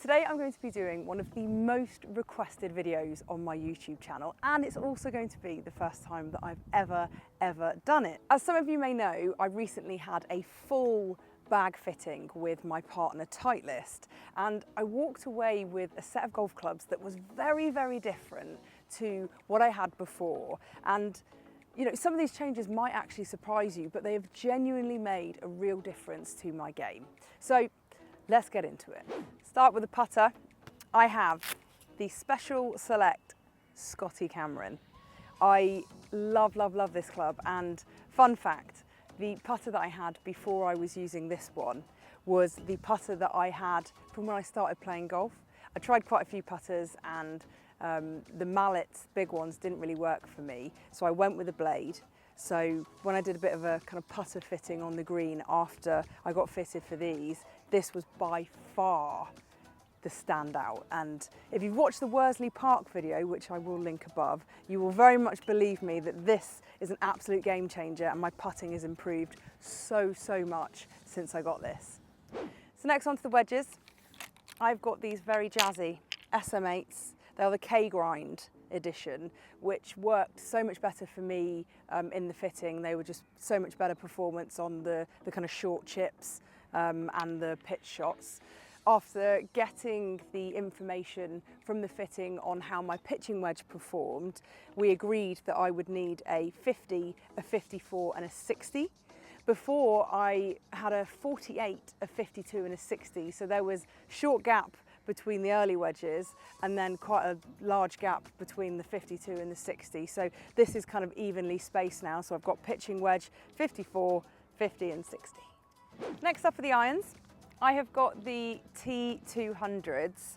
Today I'm going to be doing one of the most requested videos on my YouTube channel, and it's also going to be the first time that I've ever done it. As some of you may know, I recently had a full bag fitting with my partner Titleist, and I walked away with a set of golf clubs that was very different to what I had before. And you know, some of these changes might actually surprise you, but they have genuinely made a real difference to my game. So let's get into it. Start with the putter. I have the Special Select Scotty Cameron. I love this club, and fun fact, the putter that I had before I was using this one was the putter that I had from when I started playing golf. I tried quite a few putters, and the mallets, big ones, didn't really work for me, so I went with a blade. So when I did a bit of a kind of putter fitting on the green after I got fitted for these, this was by far the standout. And if you've watched the Worsley Park video, which I will link above, you will very much believe me that this is an absolute game changer, and my putting has improved so much since I got this. So next on to the wedges. I've got these very jazzy SM8s. They're the K-Grind edition, which worked so much better for me in the fitting. They were just so much better performance on the kind of short chips and the pitch shots. After getting the information from the fitting on how my pitching wedge performed, we agreed that I would need a 50, a 54 and a 60. Before, I had a 48, a 52 and a 60, so there was short gap between the early wedges and then quite a large gap between the 52 and the 60. So this is kind of evenly spaced now. So I've got pitching wedge, 54, 50 and 60. Next up for the irons, I have got the T200s.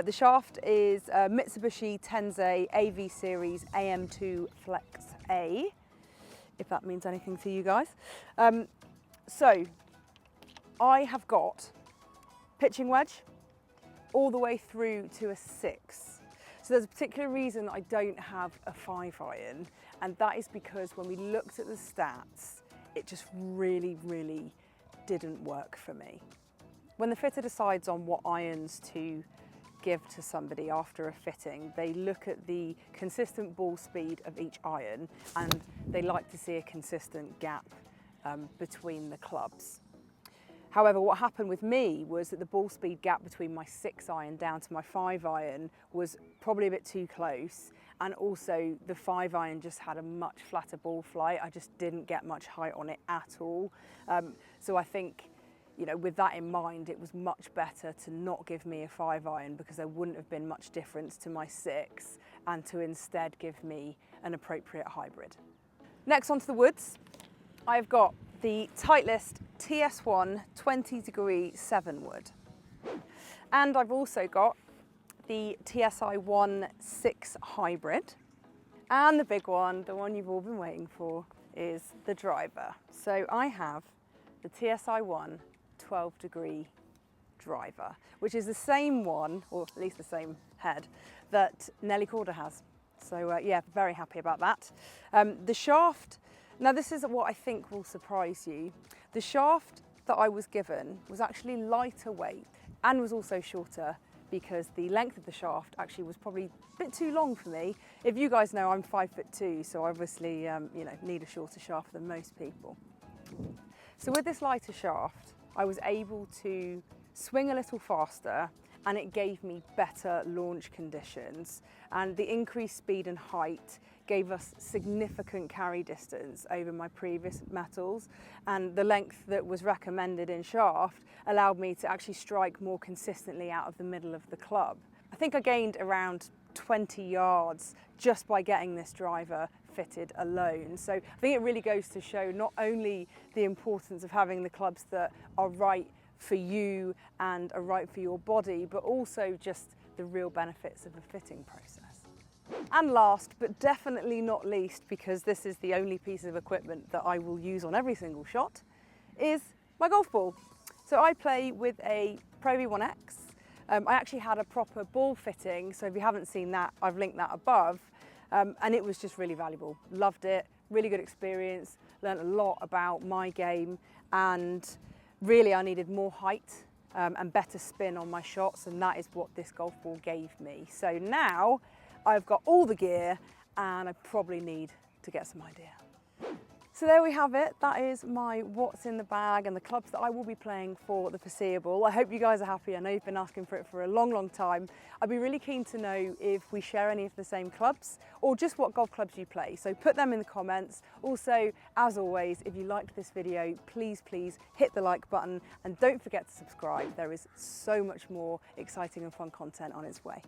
The shaft is Mitsubishi Tensei AV Series AM2 Flex A, if that means anything to you guys. So I have got pitching wedge all the way through to a 6. So there's a particular reason I don't have a 5 iron, and that is because when we looked at the stats, it just really didn't work for me. When the fitter decides on what irons to give to somebody after a fitting, they look at the consistent ball speed of each iron, and they like to see a consistent gap between the clubs. However, what happened with me was that the ball speed gap between my 6 iron down to my 5 iron was probably a bit too close, and also the 5 iron just had a much flatter ball flight. I just didn't get much height on it at all. So I think, you know, with that in mind, it was much better to not give me a 5 iron, because there wouldn't have been much difference to my 6, and to instead give me an appropriate hybrid. Next onto the woods, I've got the Titleist TS1 20° 7 wood. And I've also got the TSI1 6 hybrid. And the big one, the one you've all been waiting for, is the driver. So I have the TSI1 12° driver, which is the same one, or at least the same head, that Nelly Corder has. So yeah, very happy about that. The shaft, now this is what I think will surprise you. The shaft that I was given was actually lighter weight and was also shorter, because the length of the shaft actually was probably a bit too long for me. If you guys know, I'm 5'2", so I obviously you know, need a shorter shaft than most people. So with this lighter shaft, I was able to swing a little faster, and it gave me better launch conditions, and the increased speed and height gave us significant carry distance over my previous metals, and the length that was recommended in shaft allowed me to actually strike more consistently out of the middle of the club. I think I gained around 20 yards just by getting this driver fitted alone. So I think it really goes to show not only the importance of having the clubs that are right for you and are right for your body, but also just the real benefits of the fitting process. And last, but definitely not least, because this is the only piece of equipment that I will use on every single shot, is my golf ball. So I play with a Pro V1X. I actually had a proper ball fitting, so if you haven't seen that, I've linked that above. And it was just really valuable. Loved it, really good experience, learned a lot about my game, and really I needed more height and better spin on my shots, and that is what this golf ball gave me. So now I've got all the gear and I probably need to get some idea. So there we have it. That is my what's in the bag and the clubs that I will be playing for the foreseeable. I hope you guys are happy. I know you've been asking for it for a long, long time. I'd be really keen to know if we share any of the same clubs or just what golf clubs you play. So put them in the comments. Also, as always, if you liked this video, please hit the like button and don't forget to subscribe. There is so much more exciting and fun content on its way.